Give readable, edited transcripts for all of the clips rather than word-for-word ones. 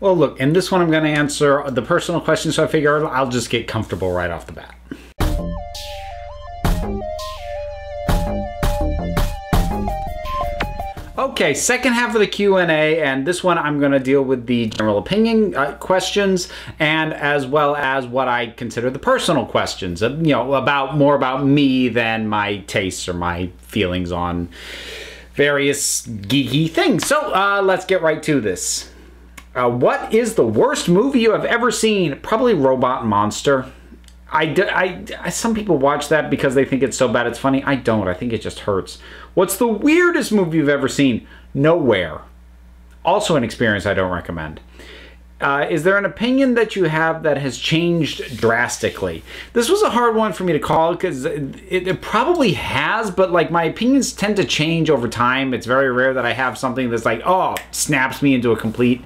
Well, look, in this one I'm going to answer the personal question, so I figure I'll just get comfortable right off the bat. Okay, second half of the Q&A, and this one I'm going to deal with the general opinion questions, and as well as what I consider the personal questions, you know, more about me than my tastes or my feelings on various geeky things. So let's get right to this. What is the worst movie you have ever seen? Probably Robot Monster. Some people watch that because they think it's so bad it's funny. I don't. I think it just hurts. What's the weirdest movie you've ever seen? Nowhere. Also an experience I don't recommend. Is there an opinion that you have that has changed drastically? This was a hard one for me to call because it probably has, but like my opinions tend to change over time. It's very rare that I have something that's like, oh, snaps me into a complete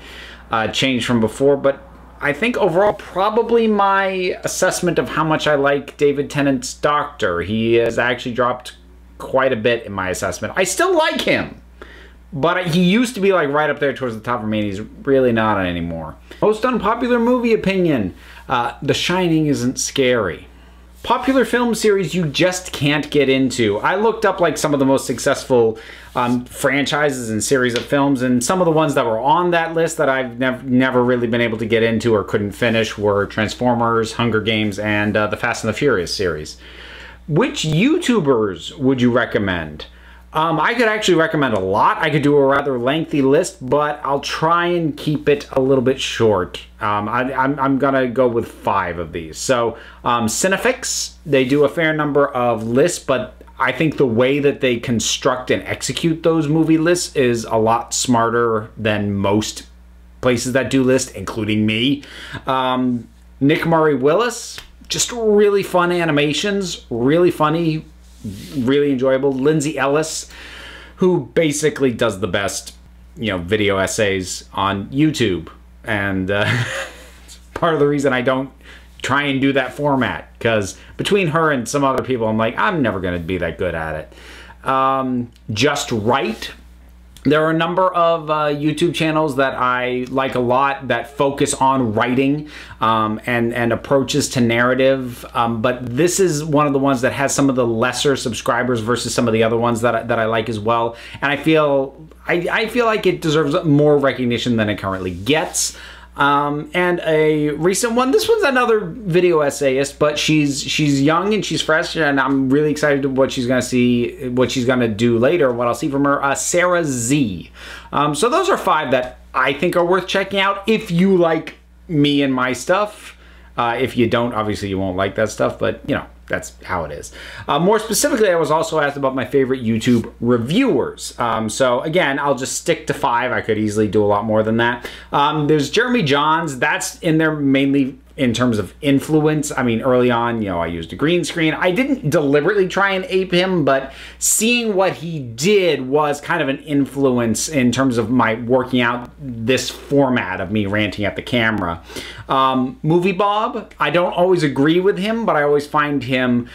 change from before, but I think overall, probably my assessment of how much I like David Tennant's Doctor. He has actually dropped quite a bit in my assessment. I still like him, but he used to be like right up there towards the top for me, and he's really not anymore. Most unpopular movie opinion. The Shining isn't scary. Popular film series you just can't get into. I looked up like some of the most successful franchises and series of films, and some of the ones that were on that list that I've never really been able to get into or couldn't finish were Transformers, Hunger Games, and the Fast and the Furious series. Which YouTubers would you recommend? I could actually recommend a lot. I could do a rather lengthy list, but I'll try and keep it a little bit short. I'm gonna go with 5 of these. So Cinefix, they do a fair number of lists, but I think the way that they construct and execute those movie lists is a lot smarter than most places that do lists, including me. Nick Murray Willis, just really fun animations, really funny, really enjoyable. Lindsay Ellis, who basically does the best, you know, video essays on YouTube, and it's part of the reason I don't try and do that format, because between her and some other people, I'm like, I'm never going to be that good at it. Just Right. There are a number of YouTube channels that I like a lot that focus on writing and approaches to narrative, but this is one of the ones that has some of the lesser subscribers versus some of the other ones that I like as well, and I feel like it deserves more recognition than it currently gets. And a recent one, this one's another video essayist, but she's young and she's fresh, and I'm really excited to what she's gonna do later, what I'll see from her. Sarah Z. So those are 5 that I think are worth checking out if you like me and my stuff. If you don't, obviously you won't like that stuff, but you know, that's how it is. More specifically, I was also asked about my favorite YouTube reviewers. So again, I'll just stick to 5. I could easily do a lot more than that. There's Jeremy Johns. That's in there mainly in terms of influence. I mean, early on, you know, I used a green screen. I didn't deliberately try and ape him, but seeing what he did was kind of an influence in terms of my working out this format of me ranting at the camera. Movie Bob, I don't always agree with him, but I always find him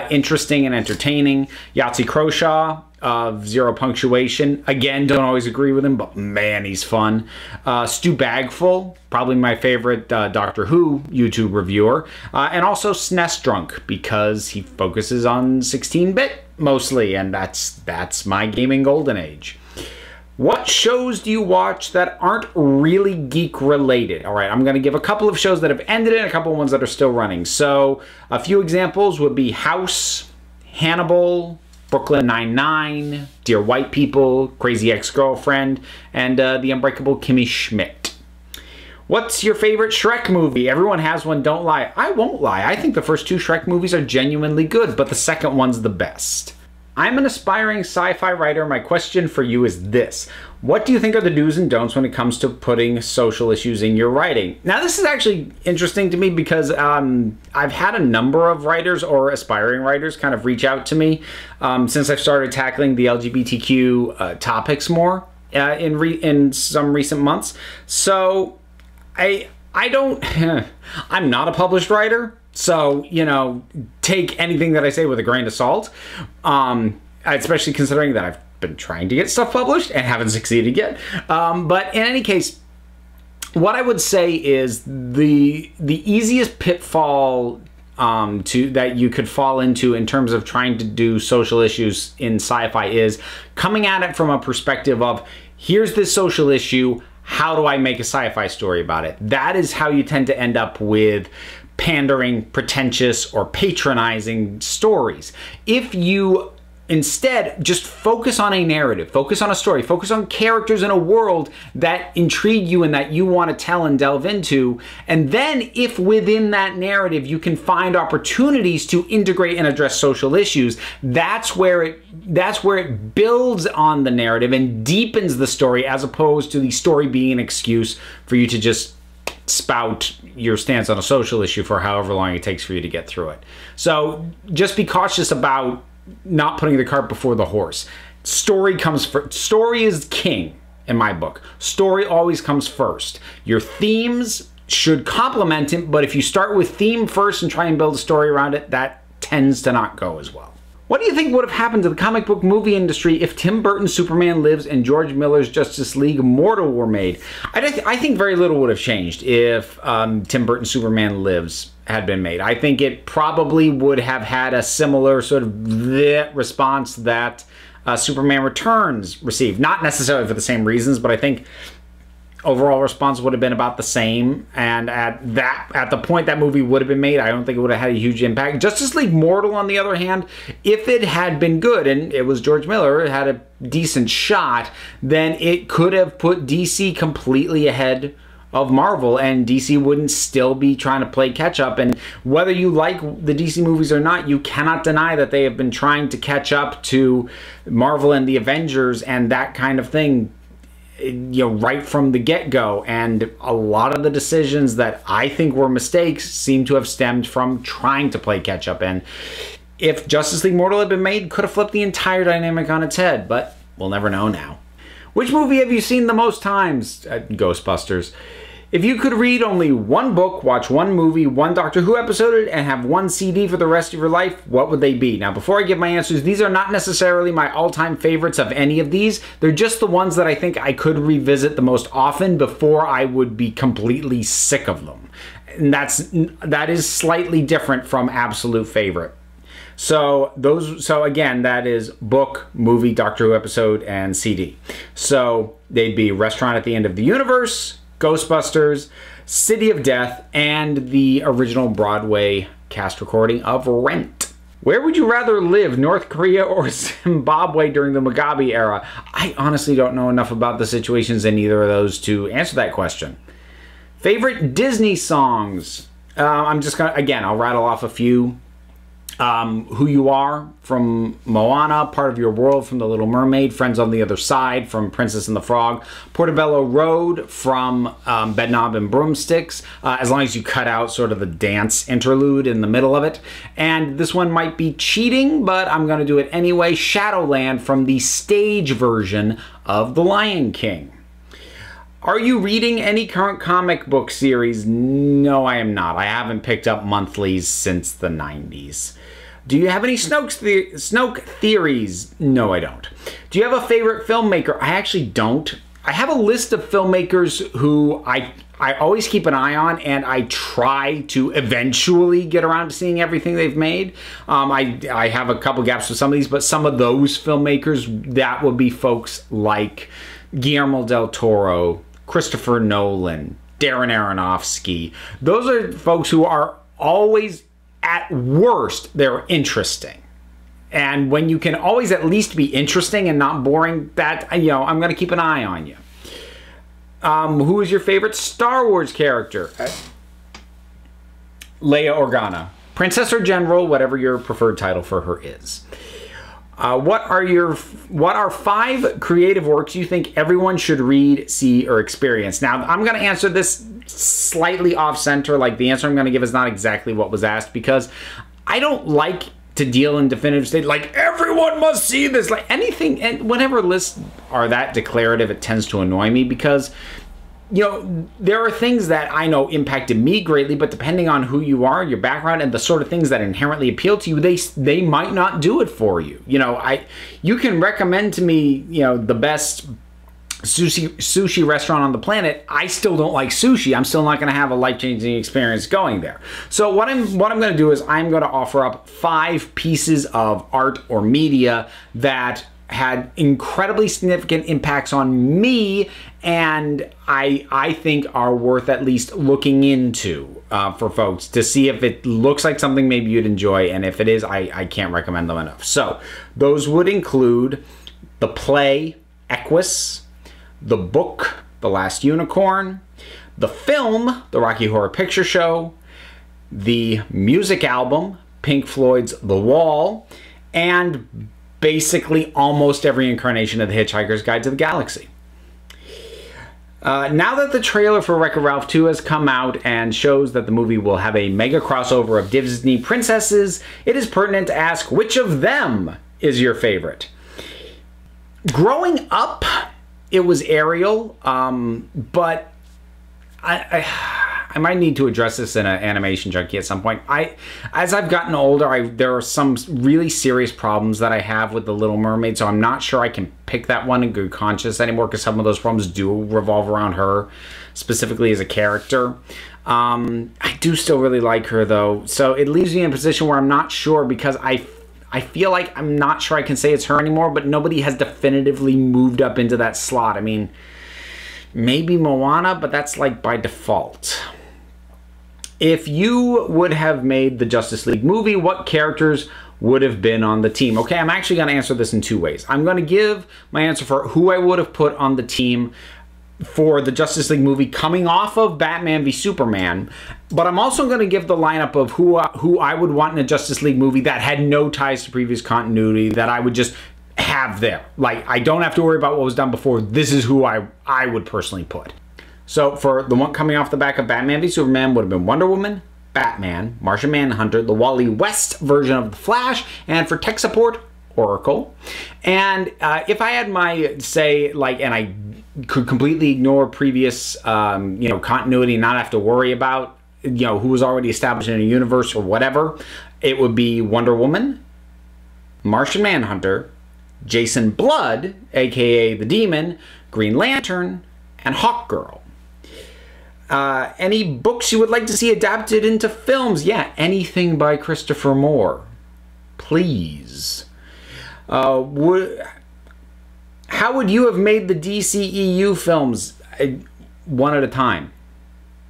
interesting and entertaining. Yahtzee Croshaw of Zero Punctuation, again, don't always agree with him, but man, he's fun. Stu Bagful, probably my favorite Doctor Who YouTube reviewer, and also SNES Drunk, because he focuses on 16-bit mostly, and that's my gaming golden age. What shows do you watch that aren't really geek related? All right, I'm going to give a couple of shows that have ended and a couple of ones that are still running. So a few examples would be House, Hannibal, Brooklyn Nine-Nine, Dear White People, Crazy Ex-Girlfriend, and The Unbreakable Kimmy Schmidt. What's your favorite Shrek movie? Everyone has one, don't lie. I won't lie. I think the first 2 Shrek movies are genuinely good, but the second one's the best. I'm an aspiring sci-fi writer. My question for you is this. What do you think are the do's and don'ts when it comes to putting social issues in your writing? Now, this is actually interesting to me because I've had a number of writers or aspiring writers kind of reach out to me since I've started tackling the LGBTQ topics more in some recent months. So I don't, I'm not a published writer. So, you know, take anything that I say with a grain of salt, especially considering that I've been trying to get stuff published and haven't succeeded yet. But in any case, what I would say is the easiest pitfall that you could fall into in terms of trying to do social issues in sci-fi is coming at it from a perspective of, here's this social issue, how do I make a sci-fi story about it? That is how you tend to end up with pandering, pretentious, or patronizing stories. If you instead just focus on a narrative, focus on a story, focus on characters in a world that intrigue you and that you want to tell and delve into, and then if within that narrative you can find opportunities to integrate and address social issues, that's where it builds on the narrative and deepens the story, as opposed to the story being an excuse for you to just spout your stance on a social issue for however long it takes for you to get through it. So just be cautious about not putting the cart before the horse. Story comes first. Story is king in my book. Story always comes first. Your themes should complement it, but if you start with theme first and try and build a story around it, that tends to not go as well. What do you think would have happened to the comic book movie industry if Tim Burton's Superman Lives and George Miller's Justice League Immortal were made? I think very little would have changed if Tim Burton's Superman Lives had been made. I think it probably would have had a similar sort of response that Superman Returns received. Not necessarily for the same reasons, but I think overall response would have been about the same, and at the point that movie would have been made, I don't think it would have had a huge impact. Justice League Mortal, on the other hand, if it had been good, and it was George Miller, it had a decent shot, then it could have put DC completely ahead of Marvel, and DC wouldn't still be trying to play catch up. And whether you like the DC movies or not, you cannot deny that they have been trying to catch up to Marvel and the Avengers and that kind of thing, right from the get-go. And a lot of the decisions that I think were mistakes seem to have stemmed from trying to play catch-up. And if Justice League Mortal had been made, could have flipped the entire dynamic on its head, but we'll never know now. Which movie have you seen the most times? Ghostbusters. If you could read only one book, watch one movie, one Doctor Who episode, and have one CD for the rest of your life, what would they be? Now, before I give my answers, these are not necessarily my all-time favorites of any of these. They're just the ones that I think I could revisit the most often before I would be completely sick of them. And that is slightly different from absolute favorite. So again, that is book, movie, Doctor Who episode, and CD. So they'd be Restaurant at the End of the Universe, Ghostbusters, City of Death, and the original Broadway cast recording of Rent. Where would you rather live, North Korea or Zimbabwe during the Mugabe era? I honestly don't know enough about the situations in either of those to answer that question. Favorite Disney songs? I'm just gonna, again, I'll rattle off a few. Who You Are from Moana, Part of Your World from The Little Mermaid, Friends on the Other Side from Princess and the Frog, Portobello Road from Bedknob and Broomsticks, as long as you cut out sort of the dance interlude in the middle of it. And this one might be cheating, but I'm going to do it anyway, Shadowland from the stage version of The Lion King. Are you reading any current comic book series? No, I am not. I haven't picked up monthlies since the 90s. Do you have any Snoke theories? No, I don't. Do you have a favorite filmmaker? I actually don't. I have a list of filmmakers who I always keep an eye on, and I try to eventually get around to seeing everything they've made. I have a couple gaps with some of these, but some of those filmmakers, that would be folks like Guillermo del Toro, Christopher Nolan, Darren Aronofsky. Those are folks who are always, at worst, they're interesting. And when you can always at least be interesting and not boring, that, I'm going to keep an eye on you. Who is your favorite Star Wars character? Leia Organa. Princess or General, whatever your preferred title for her is. What are 5 creative works you think everyone should read, see, or experience? Now, I'm going to answer this slightly off-center, like the answer I'm going to give is not exactly what was asked, because I don't like to deal in definitive state, like everyone must see this, like anything, and whenever lists are that declarative, it tends to annoy me, because there are things that I know impacted me greatly, but depending on who you are, your background, and the sort of things that inherently appeal to you, they might not do it for you. You can recommend to me, the best sushi restaurant on the planet, I still don't like sushi. I'm still not going to have a life-changing experience going there. So what I'm going to do is I'm going to offer up 5 pieces of art or media that had incredibly significant impacts on me, and I think are worth at least looking into for folks to see if it looks like something maybe you'd enjoy, and if it is, I can't recommend them enough. So those would include the play Equus, the book The Last Unicorn, the film The Rocky Horror Picture Show, the music album Pink Floyd's The Wall, and basically almost every incarnation of The Hitchhiker's Guide to the Galaxy. Now that the trailer for Wreck-It Ralph 2 has come out and shows that the movie will have a mega crossover of Disney princesses, it is pertinent to ask which of them is your favorite. Growing up, it was Ariel, but I might need to address this in an animation junkie at some point. As I've gotten older, there are some really serious problems that I have with The Little Mermaid, so I'm not sure I can pick that one in good conscience anymore, because some of those problems do revolve around her, specifically as a character. I do still really like her, though, so it leaves me in a position where I'm not sure, because I feel like I'm not sure I can say it's her anymore, but nobody has definitively moved up into that slot. I mean, maybe Moana, but that's like by default. If you would have made the Justice League movie, what characters would have been on the team? Okay, I'm actually going to answer this in 2 ways. I'm going to give my answer for who I would have put on the team for the Justice League movie coming off of Batman v Superman, but I'm also going to give the lineup of who I would want in a Justice League movie that had no ties to previous continuity, that I would just have there. Like, I don't have to worry about what was done before. This is who I would personally put. So for the one coming off the back of Batman v Superman would have been Wonder Woman, Batman, Martian Manhunter, the Wally West version of the Flash, and for tech support, Oracle. And if I had my say, like, and I could completely ignore previous, continuity, not have to worry about, who was already established in a universe or whatever, it would be Wonder Woman, Martian Manhunter, Jason Blood, aka the Demon, Green Lantern, and Hawkgirl. Any books you would like to see adapted into films? Yeah, anything by Christopher Moore, please. How would you have made the DCEU films one at a time?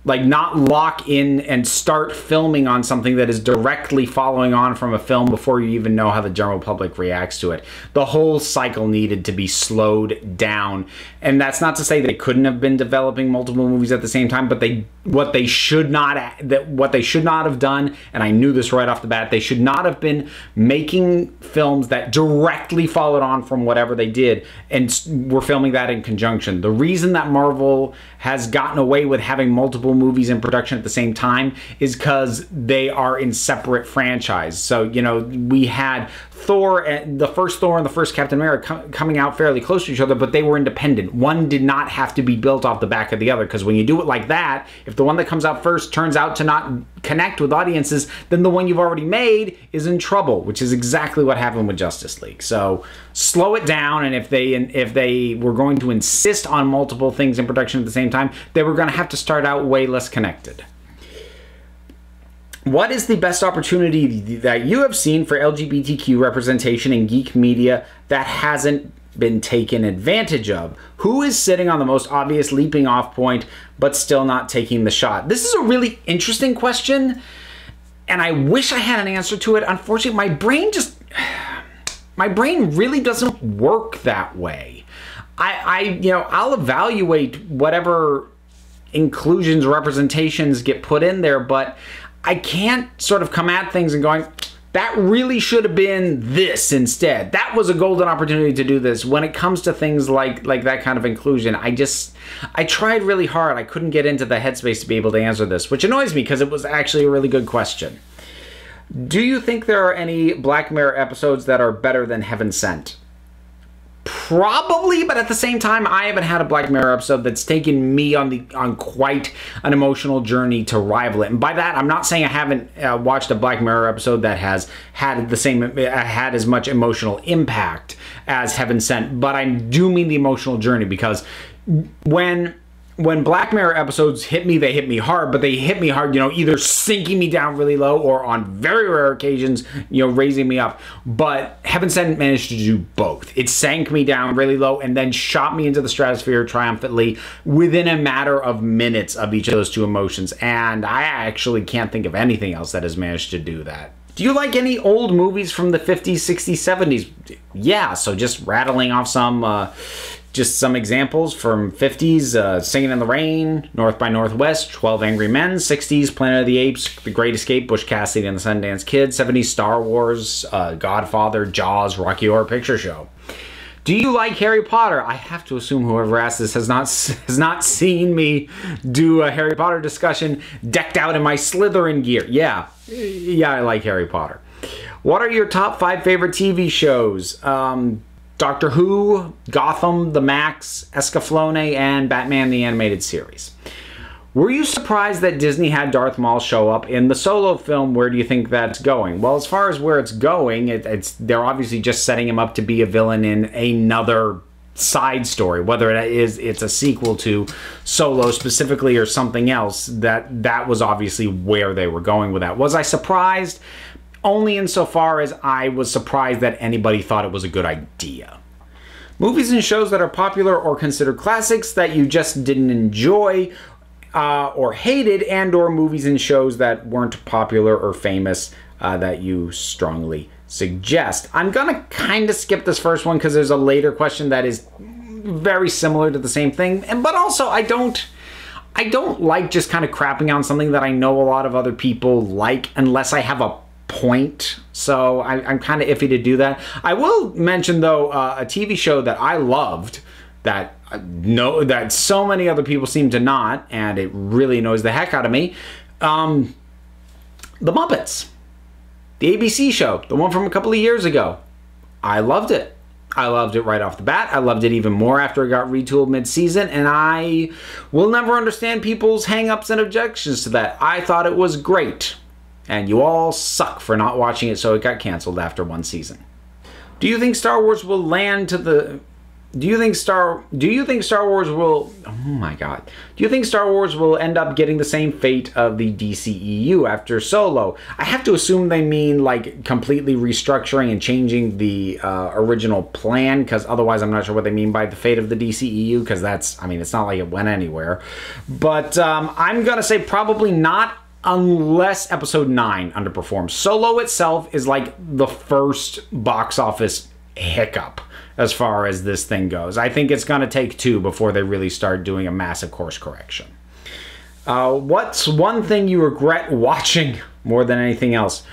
Like, not lock in and start filming on something that is directly following on from a film before you even know how the general public reacts to it. The whole cycle needed to be slowed down. And that's not to say they couldn't have been developing multiple movies at the same time, but what they should not have done, and I knew this right off the bat, they should not have been making films that directly followed on from whatever they did and were filming that in conjunction. The reason that Marvel has gotten away with having multiple movies in production at the same time is because they are in separate franchise. So, we had Thor, the first Thor and the first Captain America coming out fairly close to each other, but they were independent. One did not have to be built off the back of the other, because when you do it like that, if the one that comes out first turns out to not connect with audiences, then the one you've already made is in trouble, which is exactly what happened with Justice League. So slow it down, and if they were going to insist on multiple things in production at the same time, they were going to have to start out way less connected. What is the best opportunity that you have seen for LGBTQ representation in geek media that hasn't been taken advantage of? Who is sitting on the most obvious leaping off point but still not taking the shot? This is a really interesting question, and I wish I had an answer to it. Unfortunately, my brain really doesn't work that way. I'll evaluate whatever inclusions, representations get put in there, but I can't sort of come at things and going, that really should have been this instead. That was a golden opportunity to do this. When it comes to things like that kind of inclusion, I tried really hard. I couldn't get into the headspace to be able to answer this, which annoys me because it was actually a really good question. Do you think there are any Black Mirror episodes that are better than Heaven Sent? Probably, but at the same time, I haven't had a Black Mirror episode that's taken me on quite an emotional journey to rival it. And by that, I'm not saying I haven't watched a Black Mirror episode that has had had as much emotional impact as Heaven Sent, but I do mean the emotional journey, because when Black Mirror episodes hit me, they hit me hard, but they hit me hard, either sinking me down really low or on very rare occasions, raising me up. But Heaven Sent managed to do both. It sank me down really low and then shot me into the stratosphere triumphantly within a matter of minutes of each of those two emotions. And I actually can't think of anything else that has managed to do that. Do you like any old movies from the 50s, 60s, 70s? Yeah, so just rattling off some examples from 50s, Singing in the Rain, North by Northwest, 12 Angry Men, 60s, Planet of the Apes, The Great Escape, Bush Cassidy and the Sundance Kid, 70s, Star Wars, Godfather, Jaws, Rocky Horror Picture Show. Do you like Harry Potter? I have to assume whoever asked this has not seen me do a Harry Potter discussion decked out in my Slytherin gear. Yeah, I like Harry Potter. What are your top 5 favorite TV shows? Doctor Who, Gotham, The Max, Escaflowne, and Batman the Animated Series. Were you surprised that Disney had Darth Maul show up in the Solo film? Where do you think that's going? Well, as far as where it's going, they're obviously just setting him up to be a villain in another side story, whether it's a sequel to Solo specifically or something else. That was obviously where they were going with that. Was I surprised? Only insofar as I was surprised that anybody thought it was a good idea. Movies and shows that are popular or considered classics that you just didn't enjoy or hated, and/or movies and shows that weren't popular or famous that you strongly suggest. I'm gonna kind of skip this first one because there's a later question that is very similar to the same thing, but also I don't like just kind of crapping on something that I know a lot of other people like unless I have a point. So I'm kind of iffy to do that. I will mention though a TV show that I loved that so many other people seem to not, and it really annoys the heck out of me. The Muppets, the ABC show, the one from a couple of years ago. I loved it. I loved it right off the bat. I loved it even more after it got retooled mid-season, and I will never understand people's hang-ups and objections to that. I thought it was great. And you all suck for not watching it, so it got canceled after one season. Do you think Star Wars will land to the... Do you think Star Wars will... Oh my god. Do you think Star Wars will end up getting the same fate of the DCEU after Solo? I have to assume they mean like completely restructuring and changing the original plan, because otherwise I'm not sure what they mean by the fate of the DCEU, because that's... I mean, it's not like it went anywhere. But I'm gonna say probably not, unless episode 9 underperforms. Solo itself is like the first box office hiccup as far as this thing goes. I think it's going to take 2 before they really start doing a massive course correction. What's one thing you regret watching more than anything else?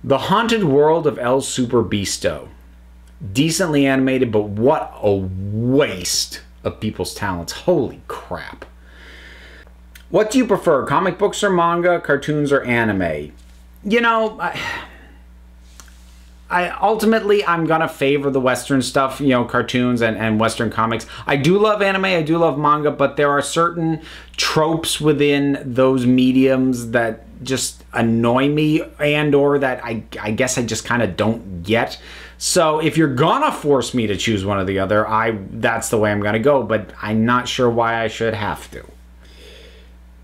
The Haunted World of El Super Beasto. Decently animated, but what a waste of people's talents. Holy crap. What do you prefer, comic books or manga, cartoons or anime? You know, ultimately I'm gonna favor the Western stuff, cartoons and Western comics. I do love anime, I do love manga, but there are certain tropes within those mediums that just annoy me, and/or that I guess I just kind of don't get. So if you're gonna force me to choose one or the other, that's the way I'm gonna go, but I'm not sure why I should have to.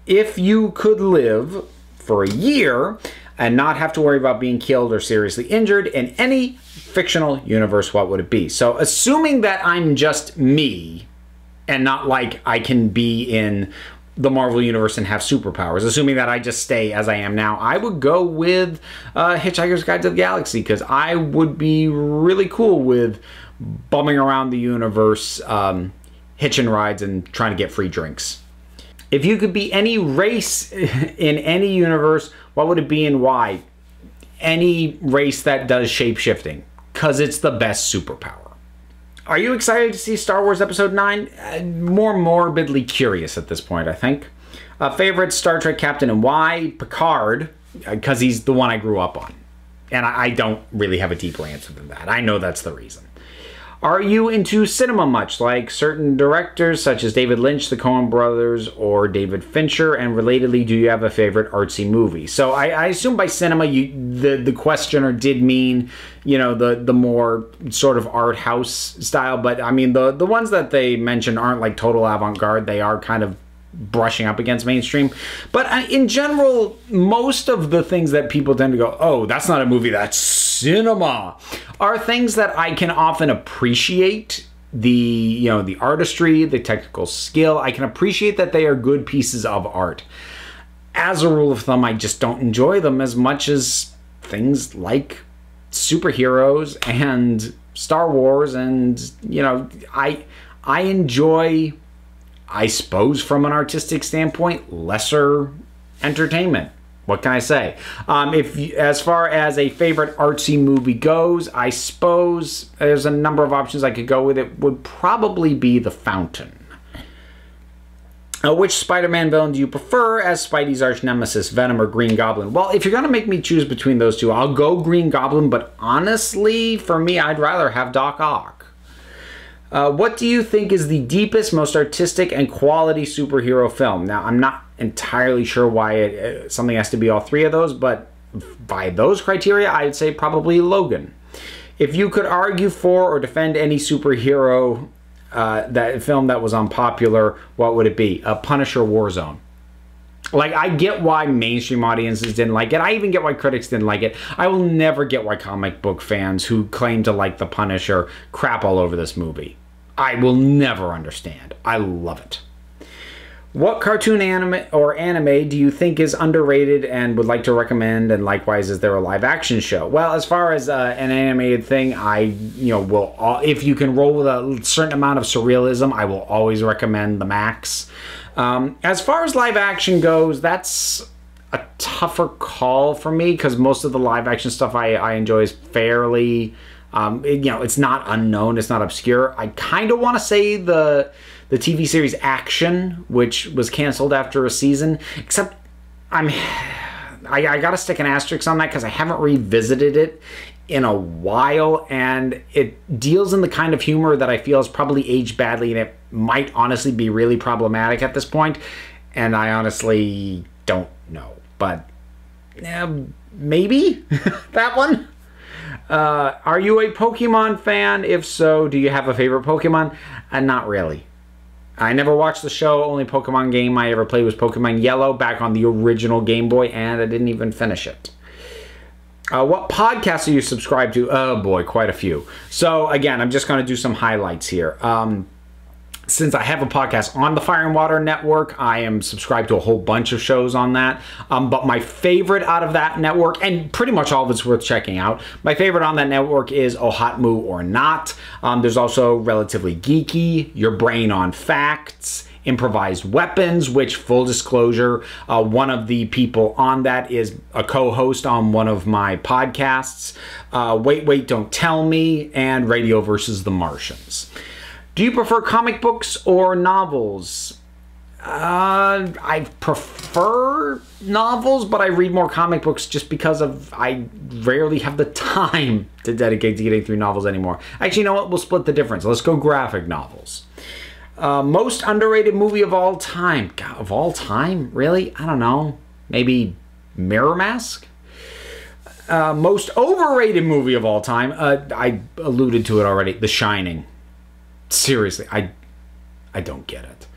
If you could live for a year and not have to worry about being killed or seriously injured in any fictional universe, what would it be? So assuming that I'm just me and not like I can be in the Marvel Universe and have superpowers, assuming that I just stay as I am now, I would go with Hitchhiker's Guide to the Galaxy, because I would be really cool with bumming around the universe, hitching rides and trying to get free drinks. If you could be any race in any universe, what would it be and why? Any race that does shape-shifting, because it's the best superpower. Are you excited to see Star Wars Episode 9? More morbidly curious at this point, I think. Favorite Star Trek captain and why? Picard, because he's the one I grew up on. And I don't really have a deeper answer than that. I know that's the reason. Are you into cinema much, like certain directors such as David Lynch, the Coen brothers, or David Fincher? And relatedly, do you have a favorite artsy movie? So I assume by cinema, the questioner did mean, you know, the more sort of art house style. But I mean, the ones that they mentioned aren't like total avant-garde. They are kind of brushing up against mainstream. But in general, most of the things that people tend to go, oh, that's not a movie, that's cinema, are things that I can often appreciate. The artistry, the technical skill. I can appreciate that they are good pieces of art. As a rule of thumb, I just don't enjoy them as much as things like superheroes and Star Wars, and you know, I enjoy, I suppose, from an artistic standpoint, lesser entertainment. What can I say? As far as a favorite artsy movie goes, I suppose there's a number of options I could go with. It would probably be The Fountain. Which Spider-Man villain do you prefer as Spidey's arch-nemesis, Venom or Green Goblin? Well, if you're going to make me choose between those two, I'll go Green Goblin, but honestly, for me, I'd rather have Doc Ock. What do you think is the deepest, most artistic, and quality superhero film? Now, I'm not entirely sure why something has to be all three of those, but by those criteria, I'd say probably Logan. If you could argue for or defend any superhero that film that was unpopular, what would it be? Punisher Warzone. Like, I get why mainstream audiences didn't like it. I even get why critics didn't like it. I will never get why comic book fans who claim to like The Punisher crap all over this movie. I will never understand. I love it. What cartoon anime do you think is underrated and would like to recommend? And likewise, is there a live action show? Well, as far as an animated thing, if you can roll with a certain amount of surrealism, I will always recommend The Max. As far as live action goes, that's a tougher call for me because most of the live action stuff I enjoy is fairly, it's not unknown, it's not obscure. I kind of want to say the TV series Action, which was canceled after a season, except I gotta stick an asterisk on that because I haven't revisited it in a while, and it deals in the kind of humor that I feel has probably aged badly, and it might honestly be really problematic at this point, and I honestly don't know, but maybe that one. Are you a Pokemon fan? If so, do you have a favorite Pokemon? Not really. I never watched the show. Only Pokemon game I ever played was Pokemon Yellow back on the original Game Boy, and I didn't even finish it. What podcasts are you subscribed to? Oh boy, quite a few. So again, I'm just going to do some highlights here. Since I have a podcast on the Fire and Water Network, I am subscribed to a whole bunch of shows on that. But my favorite out of that network, and pretty much all of it's worth checking out, my favorite on that network is Oh Hot Moo or Not. There's also Relatively Geeky, Your Brain on Facts, Improvised Weapons, which, full disclosure, one of the people on that is a co-host on one of my podcasts, Wait, Wait, Don't Tell Me, and Radio versus the Martians. Do you prefer comic books or novels? I prefer novels, but I read more comic books just because I rarely have the time to dedicate to getting through novels anymore. Actually, you know what? We'll split the difference. Let's go graphic novels. Most underrated movie of all time. God, of all time? Really? I don't know. Maybe Mirror Mask? Most overrated movie of all time. I alluded to it already. The Shining. Seriously, I don't get it.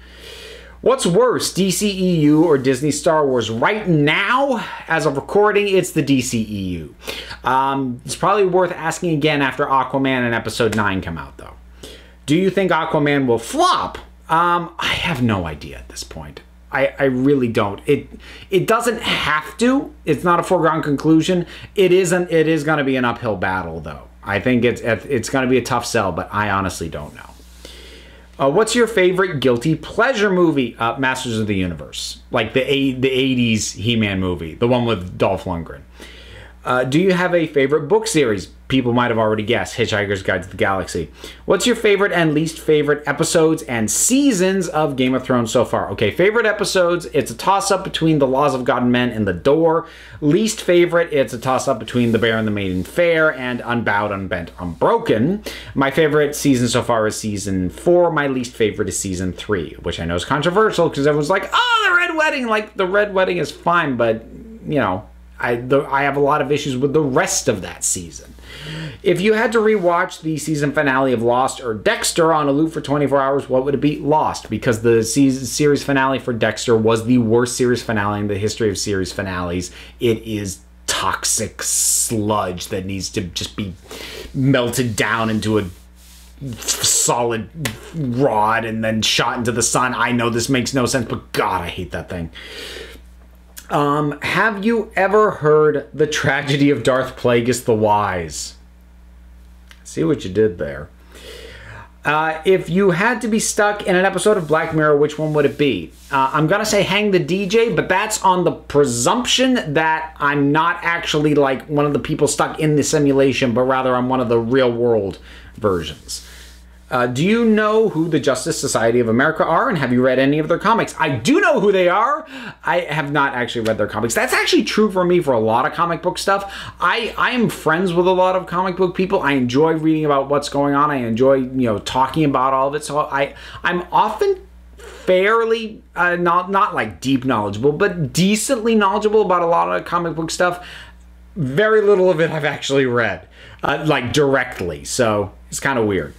What's worse, DCEU or Disney Star Wars? Right now, as of recording, it's the DCEU. It's probably worth asking again after Aquaman and Episode 9 come out, though. Do you think Aquaman will flop? I have no idea at this point. I really don't. It doesn't have to. It's not a foregone conclusion. It is going to be an uphill battle, though. I think it's going to be a tough sell, but I honestly don't know. What's your favorite guilty pleasure movie? Masters of the Universe. Like the 80s He-Man movie. The one with Dolph Lundgren. Do you have a favorite book series? People might have already guessed, Hitchhiker's Guide to the Galaxy. What's your favorite and least favorite episodes and seasons of Game of Thrones so far? Okay, favorite episodes, it's a toss-up between The Laws of God and Men and The Door. Least favorite, it's a toss-up between The Bear and the Maiden Fair and Unbowed, Unbent, Unbroken. My favorite season so far is season 4. My least favorite is season 3, which I know is controversial because everyone's like, oh, the Red Wedding! Like, the Red Wedding is fine, but, you know, I have a lot of issues with the rest of that season. If you had to rewatch the season finale of Lost or Dexter on a loop for 24 hours, what would it be? Lost, because the series finale for Dexter was the worst series finale in the history of series finales. It is toxic sludge that needs to just be melted down into a solid rod and then shot into the sun. I know this makes no sense, but God, I hate that thing. Have you ever heard The Tragedy of Darth Plagueis the Wise? See what you did there. If you had to be stuck in an episode of Black Mirror, which one would it be? I'm going to say Hang the DJ, but that's on the presumption that I'm not actually like one of the people stuck in the simulation, but rather I'm one of the real world versions. Do you know who the Justice Society of America are, and have you read any of their comics? I do know who they are. I have not actually read their comics. That's actually true for me for a lot of comic book stuff. I am friends with a lot of comic book people. I enjoy reading about what's going on. I enjoy, you know, talking about all of it. So I'm often fairly, not like deep knowledgeable, but decently knowledgeable about a lot of comic book stuff. Very little of it I've actually read, like directly. So it's kind of weird.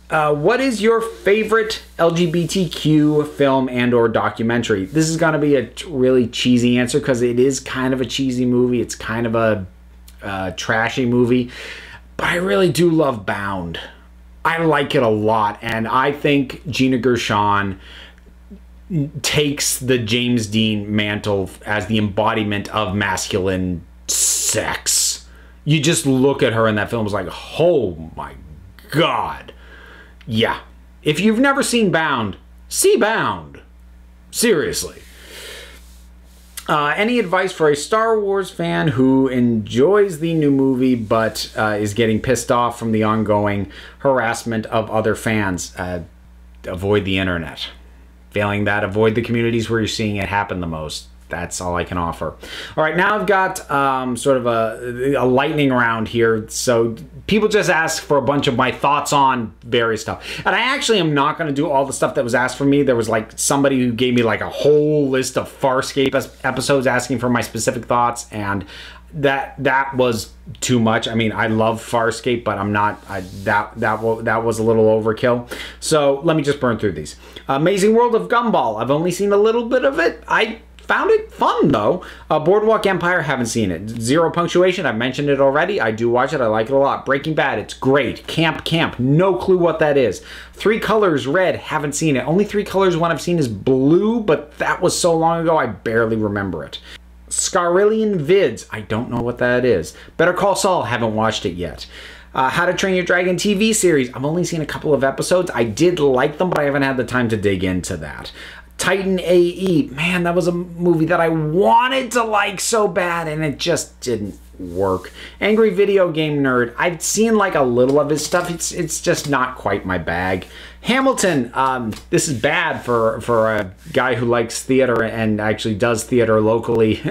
What is your favorite LGBTQ film and or documentary? This is going to be a really cheesy answer because it is kind of a cheesy movie. It's kind of a trashy movie. But I really do love Bound. I like it a lot. And I think Gina Gershon takes the James Dean mantle as the embodiment of masculine sex. You just look at her in that film, it's like, oh my God. Yeah. If you've never seen Bound, see Bound. Seriously. Any advice for a Star Wars fan who enjoys the new movie but is getting pissed off from the ongoing harassment of other fans? Avoid the internet. Failing that, avoid the communities where you're seeing it happen the most. That's all I can offer. All right, now I've got sort of a lightning round here. So people just ask for a bunch of my thoughts on various stuff. And I actually am not going to do all the stuff that was asked for me. There was like somebody who gave me like a whole list of Farscape episodes asking for my specific thoughts. And that was too much. I mean, I love Farscape, but I'm not, that was a little overkill. So let me just burn through these. Amazing World of Gumball. I've only seen a little bit of it. I found it fun, though. Boardwalk Empire, haven't seen it. Zero Punctuation, I've mentioned it already. I do watch it. I like it a lot. Breaking Bad, it's great. Camp, no clue what that is. Three Colors, Red, haven't seen it. Only Three Colors one I've seen is Blue, but that was so long ago I barely remember it. Scarillion Vids, I don't know what that is. Better Call Saul, haven't watched it yet. How to Train Your Dragon TV series, I've only seen a couple of episodes. I did like them, but I haven't had the time to dig into that. Titan AE, man, that was a movie that I wanted to like so bad and it just didn't work. Angry Video Game Nerd, I've seen like a little of his stuff. It's just not quite my bag. Hamilton, this is bad for a guy who likes theater and actually does theater locally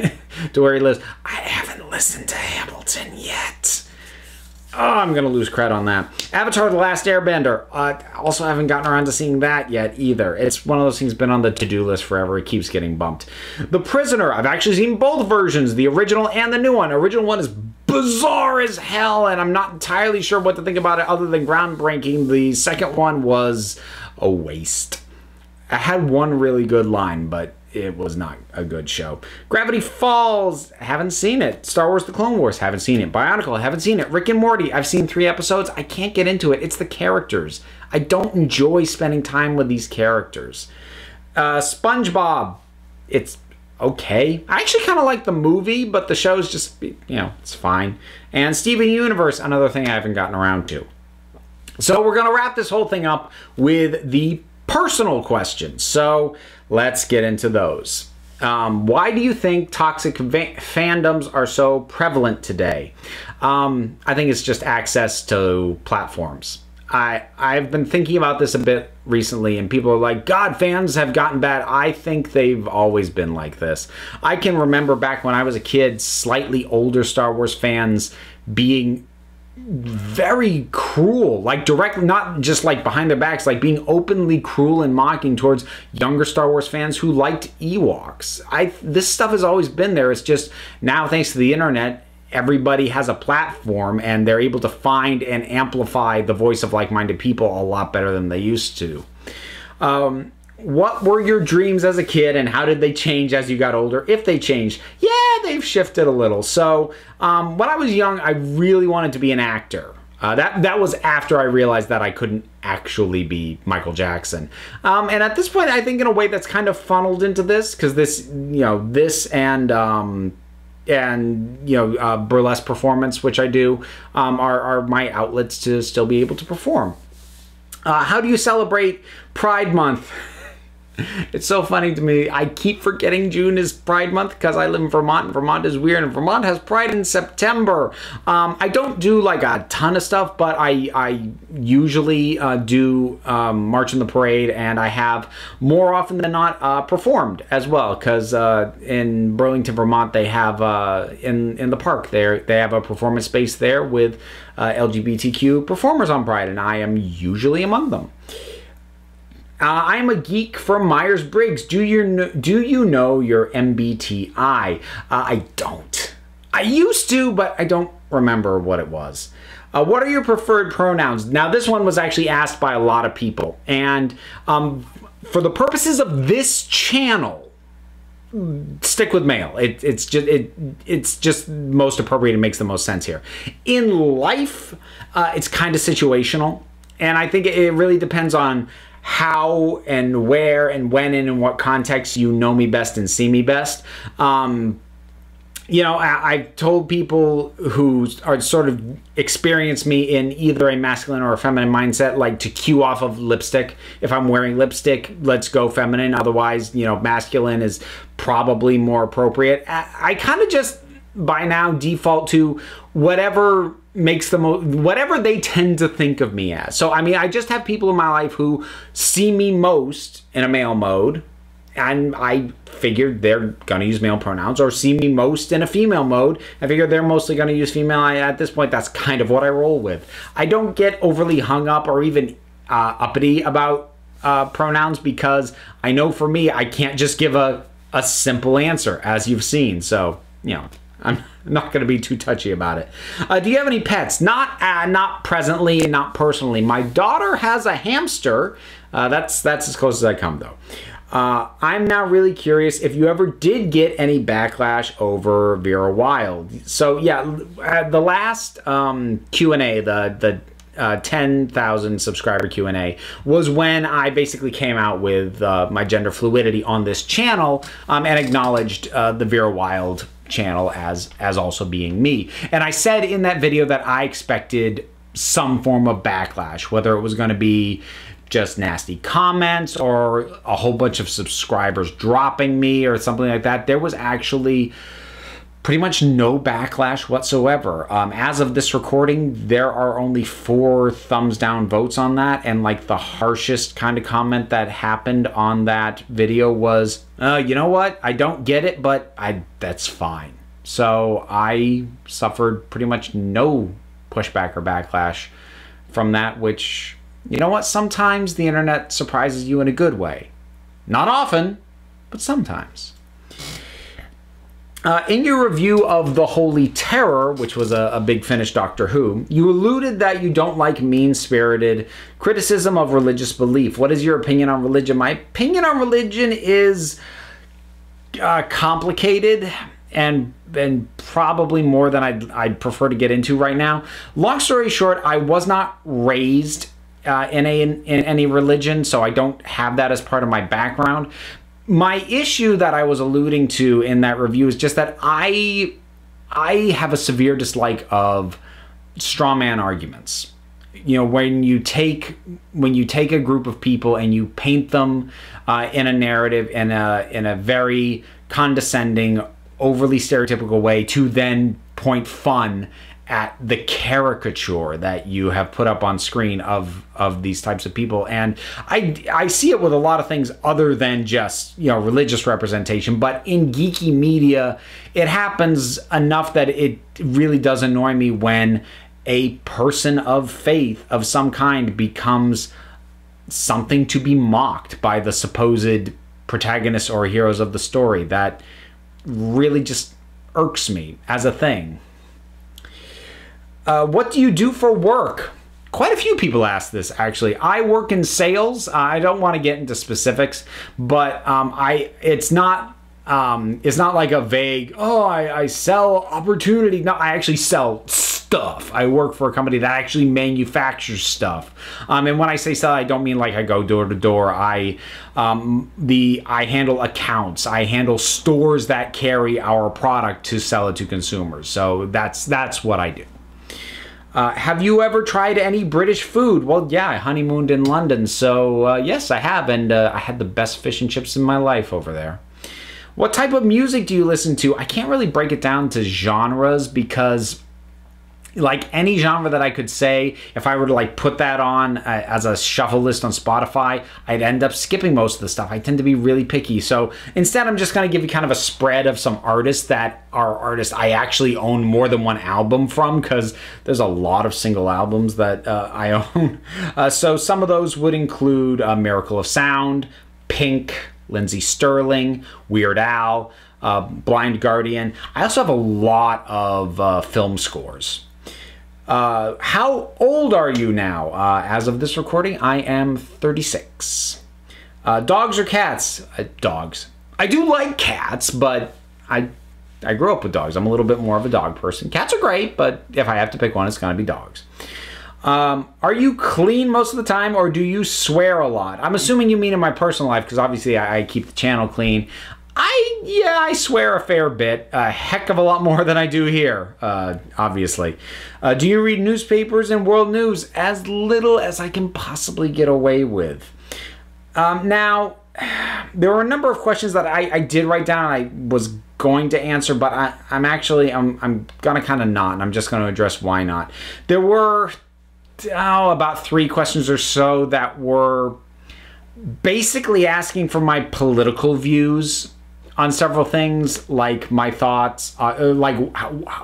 to where he lives. I haven't listened to Hamilton yet. Oh, I'm going to lose cred on that. Avatar: The Last Airbender. Also haven't gotten around to seeing that yet either. It's one of those things been on the to-do list forever. It keeps getting bumped. The Prisoner. I've actually seen both versions, the original and the new one. Original one is bizarre as hell, and I'm not entirely sure what to think about it other than groundbreaking. The second one was a waste. I had one really good line, but it was not a good show. Gravity Falls, haven't seen it. Star Wars The Clone Wars, haven't seen it. Bionicle, haven't seen it. Rick and Morty, I've seen 3 episodes. I can't get into it. It's the characters. I don't enjoy spending time with these characters. SpongeBob, it's okay. I actually kind of like the movie, but the show's just, you know, it's fine. And Steven Universe, another thing I haven't gotten around to. So we're going to wrap this whole thing up with the personal questions. So let's get into those. Why do you think toxic fandoms are so prevalent today? I think it's just access to platforms. I've been thinking about this a bit recently, and people are like, God, fans have gotten bad. I think they've always been like this. I can remember back when I was a kid, slightly older Star Wars fans being very cruel, like directly, not just like behind their backs, like being openly cruel and mocking towards younger Star Wars fans who liked Ewoks. This stuff has always been there. It's just now, thanks to the internet, everybody has a platform and they're able to find and amplify the voice of like-minded people a lot better than they used to. What were your dreams as a kid, and how did they change as you got older, if they changed? Yeah, they've shifted a little. So when I was young, I really wanted to be an actor. That was after I realized that I couldn't actually be Michael Jackson. And at this point, I think in a way that's kind of funneled into this, because this, this and burlesque performance, which I do, are my outlets to still be able to perform. How do you celebrate Pride Month? It's so funny to me. I keep forgetting June is Pride Month because I live in Vermont, and Vermont is weird, and Vermont has Pride in September. I don't do like a ton of stuff, but I usually do March in the Parade, and I have more often than not performed as well, because in Burlington, Vermont, they have in the park they have a performance space there with LGBTQ performers on Pride, and I am usually among them. I'm a geek from Myers-Briggs. Do you know your MBTI? I don't. I used to, but I don't remember what it was. What are your preferred pronouns? Now, this one was actually asked by a lot of people, and for the purposes of this channel, stick with male. It's just most appropriate and makes the most sense here. In life, it's kind of situational, and I think it really depends on how and where and when and in what context you know me best and see me best. I've told people who are sort of experience me in either a masculine or a feminine mindset, like to cue off of lipstick. If I'm wearing lipstick, let's go feminine. Otherwise, masculine is probably more appropriate. I kind of just by now default to whatever makes the most, whatever they tend to think of me as. So, I mean, I just have people in my life who see me most in a male mode, and I figured they're going to use male pronouns, or see me most in a female mode. I figured they're mostly going to use female. At this point, that's kind of what I roll with. I don't get overly hung up or even uppity about pronouns, because I know for me, I can't just give a simple answer, as you've seen. So, I'm not going to be too touchy about it. Do you have any pets? Not presently, not personally. My daughter has a hamster. That's as close as I come, though. I'm now really curious if you ever did get any backlash over Vera Wild. So yeah, the last Q&A, the 10,000 subscriber Q&A, was when I basically came out with my gender fluidity on this channel, and acknowledged the Vera Wild channel as also being me. And I said in that video that I expected some form of backlash, whether it was going to be just nasty comments or a whole bunch of subscribers dropping me or something like that. There was actually pretty much no backlash whatsoever. As of this recording, there are only 4 thumbs down votes on that, and like the harshest kind of comment that happened on that video was, you know what, I don't get it, but that's fine. So I suffered pretty much no pushback or backlash from that, which, you know what, sometimes the internet surprises you in a good way. Not often, but sometimes. In your review of The Holy Terror, which was a Big Finish Doctor Who, you alluded that you don't like mean-spirited criticism of religious belief. What is your opinion on religion? My opinion on religion is complicated and probably more than I'd prefer to get into right now. Long story short, I was not raised in any religion, so I don't have that as part of my background. My issue that I was alluding to in that review is just that I have a severe dislike of straw man arguments. When you take a group of people and you paint them in a narrative in a very condescending, overly stereotypical way to then point fun at the caricature that you have put up on screen of these types of people. And I see it with a lot of things other than just, you know, religious representation, but in geeky media, it happens enough that it really does annoy me when a person of faith of some kind becomes something to be mocked by the supposed protagonists or heroes of the story. That really just irks me as a thing. What do you do for work? Quite a few people ask this, actually. I work in sales. I don't want to get into specifics, but it's not like a vague, oh, I sell opportunity. No, I actually sell stuff. I work for a company that actually manufactures stuff. And when I say sell, I don't mean like I go door to door. I handle accounts. I handle stores that carry our product to sell it to consumers. So that's what I do. Have you ever tried any British food? Well, yeah, I honeymooned in London, so yes, I have, and I had the best fish and chips in my life over there. What type of music do you listen to? I can't really break it down to genres because, like any genre that I could say, if I were to like put that on as a shuffle list on Spotify, I'd end up skipping most of the stuff. I tend to be really picky. So instead, I'm just going to give you kind of a spread of some artists that are artists I actually own more than one album from, because there's a lot of single albums that I own. So some of those would include Miracle of Sound, Pink, Lindsey Sterling, Weird Al, Blind Guardian. I also have a lot of film scores. How old are you now? As of this recording, I am 36. Dogs or cats? Dogs. I do like cats, but I grew up with dogs. I'm a little bit more of a dog person. Cats are great, but if I have to pick one, it's going to be dogs. Are you clean most of the time, or do you swear a lot? I'm assuming you mean in my personal life, because obviously I keep the channel clean. I swear a fair bit, a heck of a lot more than I do here, obviously. Do you read newspapers and world news? As little as I can possibly get away with. Now, there were a number of questions that I did write down and I was going to answer, but I'm gonna kind of not, and I'm just going to address why not. There were about 3 questions or so that were basically asking for my political views on several things, like my thoughts, like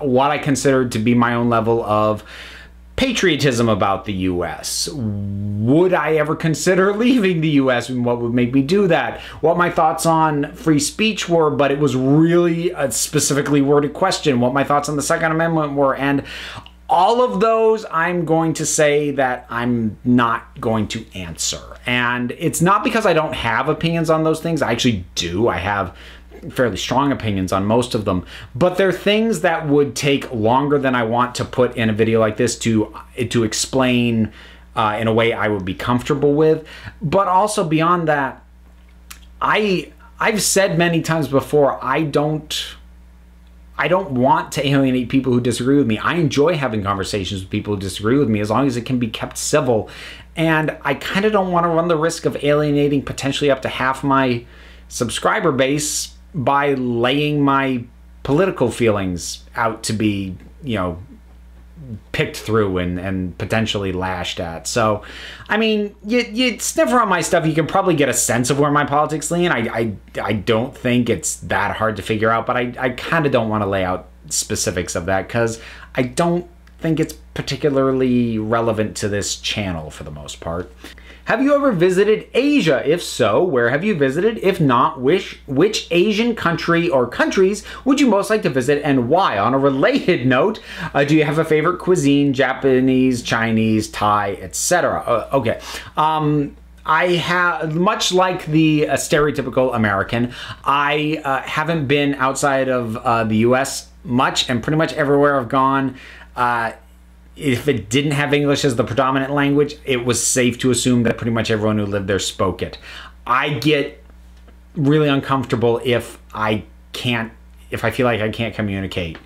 what I considered to be my own level of patriotism about the U.S. Would I ever consider leaving the U.S. and what would make me do that? What my thoughts on free speech were, but it was really a specifically worded question. What my thoughts on the Second Amendment were, and all of those I'm going to say that I'm not going to answer. And it's not because I don't have opinions on those things. I actually do. I have fairly strong opinions on most of them, but they're things that would take longer than I want to put in a video like this to explain in a way I would be comfortable with. But also beyond that, I've said many times before, I don't want to alienate people who disagree with me. I enjoy having conversations with people who disagree with me as long as it can be kept civil. And I kind of don't want to run the risk of alienating potentially up to half my subscriber base by laying my political feelings out to be, you know, picked through and potentially lashed at. So, I mean, you sniff around my stuff, you can probably get a sense of where my politics lean. I don't think it's that hard to figure out, but I kind of don't want to lay out specifics of that because I don't think it's particularly relevant to this channel for the most part. Have you ever visited Asia? If so, where have you visited? If not, which Asian country or countries would you most like to visit and why? On a related note, do you have a favorite cuisine? Japanese, Chinese, Thai, etc. Okay. I have, much like the stereotypical American, I haven't been outside of the US much, and pretty much everywhere I've gone, if it didn't have English as the predominant language, it was safe to assume that pretty much everyone who lived there spoke it. I get really uncomfortable if I can't if I feel like I can't communicate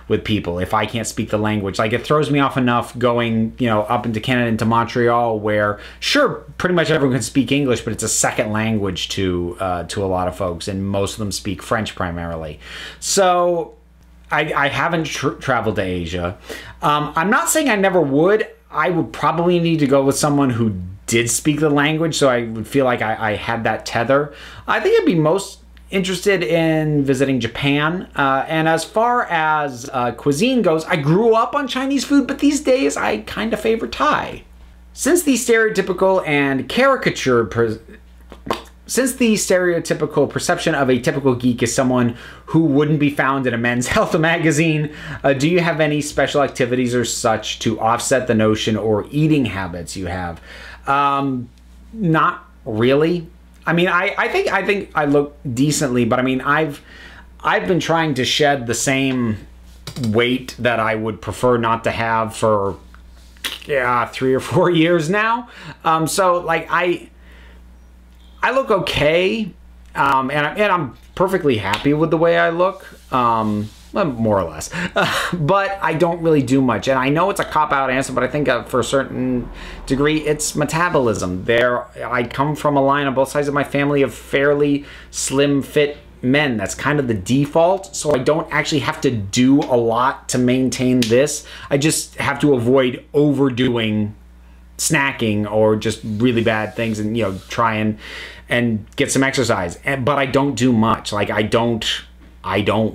with people, if I can't speak the language. Like, it throws me off enough going, you know, up into Canada, into Montreal, where sure, pretty much everyone can speak English, but it's a second language to a lot of folks, and most of them speak French primarily. So I haven't traveled to Asia. I'm not saying I never would. I would probably need to go with someone who did speak the language, so I would feel like I had that tether. I think I'd be most interested in visiting Japan. And as far as cuisine goes, I grew up on Chinese food, but these days I kind of favor Thai. Since the stereotypical perception of a typical geek is someone who wouldn't be found in a men's health magazine, do you have any special activities or such to offset the notion or eating habits you have? Not really. I mean, I think I look decently, but I mean, I've been trying to shed the same weight that I would prefer not to have for 3 or 4 years now. So like I look okay, and I'm perfectly happy with the way I look. Well, more or less, but I don't really do much. And I know it's a cop-out answer, but I think for a certain degree, it's metabolism. I come from a line on both sides of my family of fairly slim, fit men. That's kind of the default. So I don't actually have to do a lot to maintain this. I just have to avoid overdoing snacking or just really bad things, and, you know, try and get some exercise. But I don't do much. Like, I don't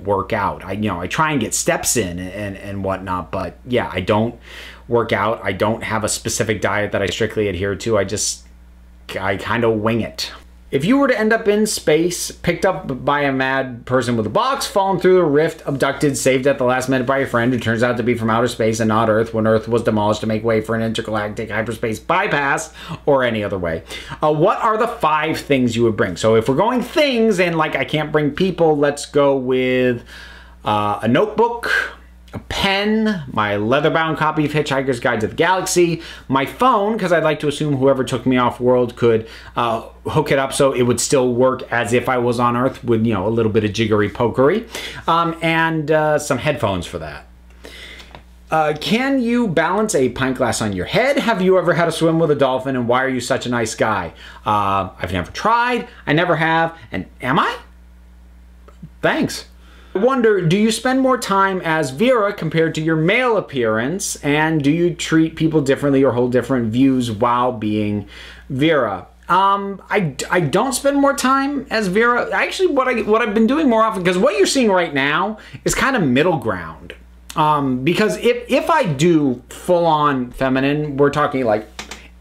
work out. I try and get steps in and whatnot, but yeah, I don't work out. I don't have a specific diet that I strictly adhere to. I kind of wing it. If you were to end up in space, picked up by a mad person with a box, fallen through a rift, abducted, saved at the last minute by a friend who turns out to be from outer space and not Earth when Earth was demolished to make way for an intergalactic hyperspace bypass, or any other way, what are the 5 things you would bring? So if we're going things and like I can't bring people, let's go with a notebook, a pen, my leather-bound copy of Hitchhiker's Guide to the Galaxy, my phone, because I'd like to assume whoever took me off-world could hook it up so it would still work as if I was on Earth with, you know, a little bit of jiggery-pokery, and some headphones for that. Can you balance a pint glass on your head? Have you ever had a swim with a dolphin, and why are you such a nice guy? I've never tried, I never have, and am I? Thanks. I wonder, do you spend more time as Vera compared to your male appearance, and do you treat people differently or hold different views while being Vera? I don't spend more time as Vera. Actually, what I've been doing more often, because what you're seeing right now is kind of middle ground. Because if I do full-on feminine, we're talking like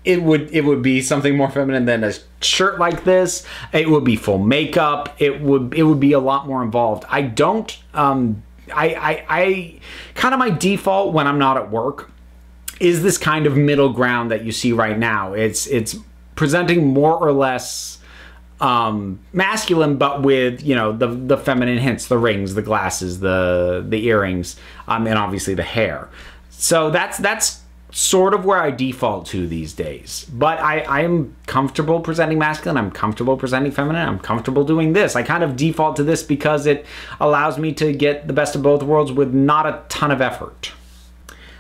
it would be something more feminine than a shirt like this. It would be full makeup. It would be a lot more involved. I don't, I kind of, my default when I'm not at work is this kind of middle ground that you see right now. It's presenting more or less masculine, but with, you know, the feminine hints, the rings, the glasses, the earrings, and obviously the hair. So that's sort of where I default to these days. But I'm comfortable presenting masculine, I'm comfortable presenting feminine, I'm comfortable doing this. I kind of default to this because it allows me to get the best of both worlds with not a ton of effort.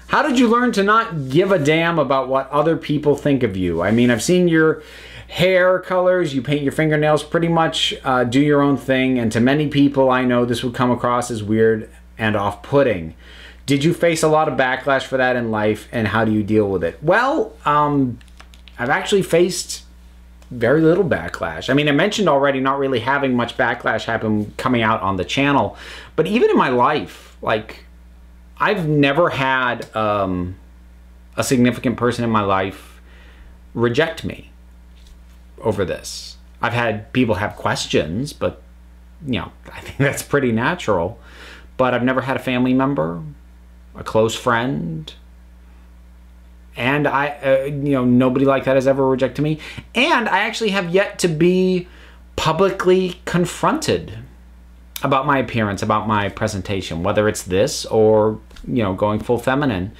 How did you learn to not give a damn about what other people think of you? I mean, I've seen your hair colors, you paint your fingernails, pretty much do your own thing, and to many people I know this would come across as weird and off-putting. Did you face a lot of backlash for that in life, and how do you deal with it? Well, I've actually faced very little backlash. I mean, I mentioned already not really having much backlash happen coming out on the channel, but even in my life, like, I've never had a significant person in my life reject me over this. I've had people have questions, but, you know, I think that's pretty natural. But I've never had a family member, a close friend, and nobody like that has ever rejected me. And I actually have yet to be publicly confronted about my appearance, about my presentation, whether it's this or, you know, going full feminine.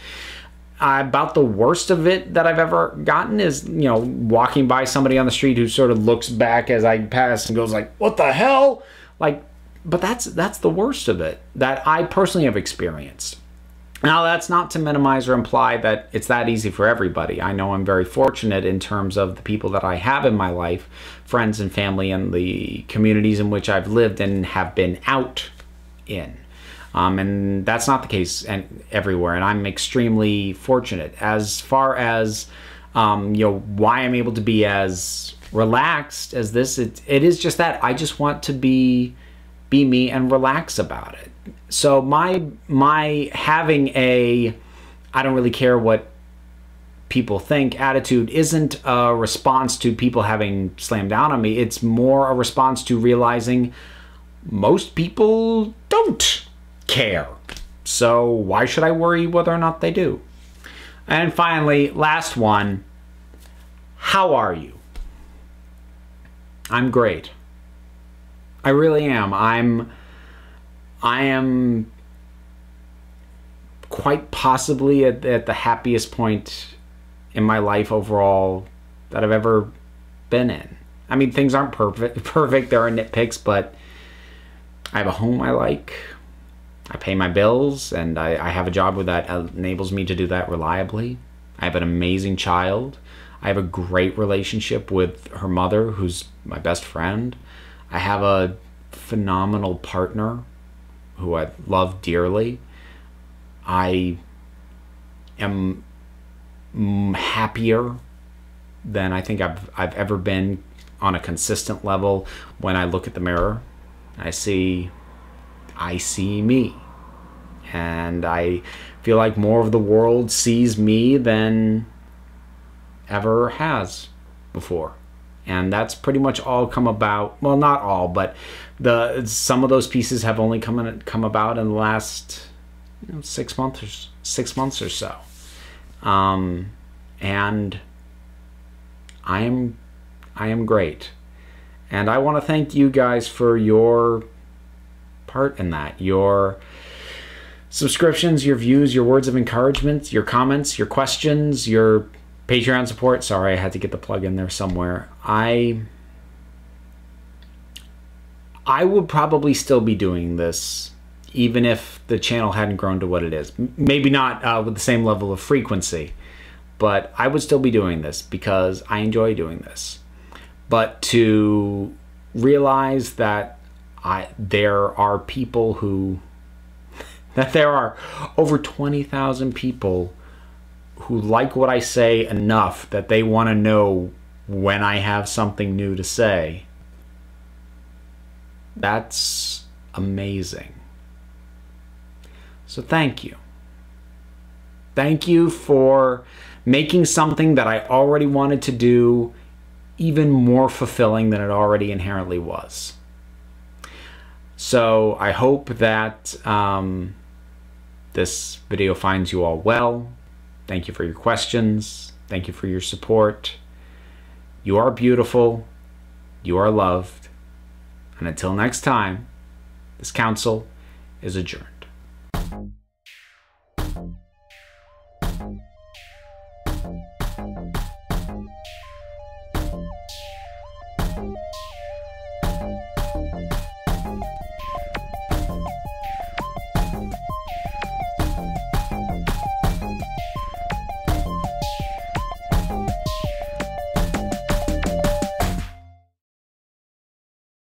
About the worst of it that I've ever gotten is, you know, walking by somebody on the street who sort of looks back as I pass and goes like, "What the hell?" Like, But that's the worst of it that I personally have experienced. Now, that's not to minimize or imply that it's that easy for everybody. I know I'm very fortunate in terms of the people that I have in my life, friends and family, and the communities in which I've lived and have been out in. And that's not the case everywhere, and I'm extremely fortunate. As far as why I'm able to be as relaxed as this, it is just that I just want to be me and relax about it. So my having a I don't really care what people think attitude isn't a response to people having slammed down on me. It's more a response to realizing most people don't care. So why should I worry whether or not they do? And finally, last one, how are you? I'm great. I really am. I am quite possibly at the happiest point in my life overall that I've ever been in. I mean, things aren't perfect. There are nitpicks, but I have a home I like. I pay my bills, and I have a job that enables me to do that reliably. I have an amazing child. I have a great relationship with her mother, who's my best friend. I have a phenomenal partner who I love dearly. I am happier than I think I've ever been on a consistent level when I look at the mirror. I see me, and I feel like more of the world sees me than ever has before. And that's pretty much all come about, well, not all, but some of those pieces have only come about in the last 6 months or so. And I am great. And I want to thank you guys for your part in that. Your subscriptions, your views, your words of encouragement, your comments, your questions, your Patreon support. Sorry, I had to get the plug in there somewhere. I would probably still be doing this even if the channel hadn't grown to what it is. Maybe not with the same level of frequency, but I would still be doing this because I enjoy doing this. But to realize that there are people who that there are over 20,000 people who like what I say enough that they want to know when I have something new to say. That's amazing. So thank you. Thank you for making something that I already wanted to do even more fulfilling than it already inherently was. So I hope that this video finds you all well. Thank you for your questions. Thank you for your support. You are beautiful. You are loved. And until next time, this council is adjourned.